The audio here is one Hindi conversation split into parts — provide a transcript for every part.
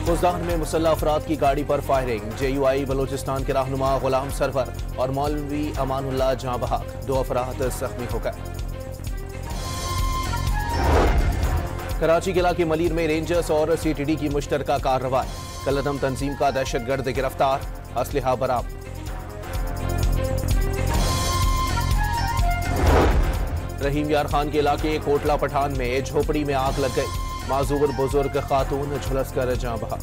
खुजदान में मुसल्लह अफराद की गाड़ी पर फायरिंग। JUI बलोचिस्तान के रहनुमा गुलाम सरवर और मौलवी अमानुल्लाह जहां बहक, 2 अफराद जख्मी हो गए। कराची के इलाके मलीर में रेंजर्स और CTD की मुश्तरका कार्रवाई। कलअदम तंजीम का दहशतगर्द गिरफ्तार, असलहा बरामद। रहीम यार खान के इलाके कोटला पठान में झोपड़ी में आग लग गई। माजूर बुजुर्ग खातून झुलस कर जहां बहक।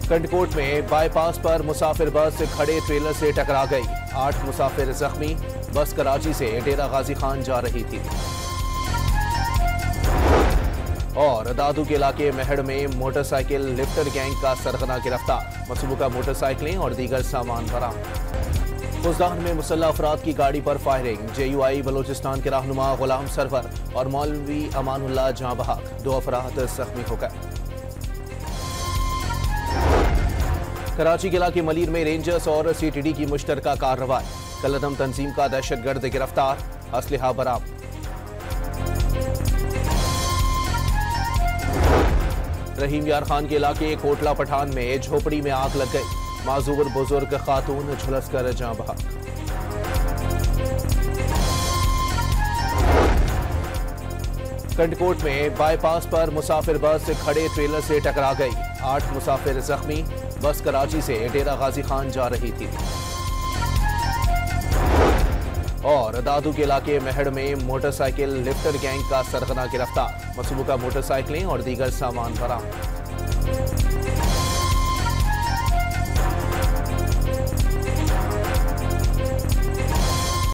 कंडकोट में बाईपास पर मुसाफिर बस खड़े ट्रेलर से टकरा गई। 8 मुसाफिर जख्मी। बस कराची से डेरा गाजी खान जा रही थी। और दादू के इलाके मेहड़ में मोटरसाइकिल लिफ्टर गैंग का सरगना गिरफ्तार। मसरूका मोटरसाइकिलें और दीगर सामान बरामद। खुजदान में मुसल्लह अफराद की गाड़ी पर फायरिंग। JUI बलोचिस्तान के रहनुमा गुलाम सरवर और मौलवी अमानुल्लाह जहां बहक, 2 अफराद जख्मी हो गए। कराची के इलाके मलीर में रेंजर्स और CTD की मुश्तरका कार्रवाई। कलअदम तंजीम का दहशतगर्द गिरफ्तार, असलहा बरामद। रहीम यार खान के इलाके कोटला पठान में झोपड़ी में आग लग गई। माजूर बुजुर्ग खातून झुलस कर जहां बहक। कंडकोट में बाईपास पर मुसाफिर बस खड़े ट्रेलर से टकरा गई। 8 मुसाफिर जख्मी। बस कराची से डेरा गाजी खान जा रही थी। और दादू के इलाके मेहड़ में मोटरसाइकिल लिफ्टर गैंग का सरगना गिरफ्तार। मसरूका मोटरसाइकिलें और दीगर सामान बरामद।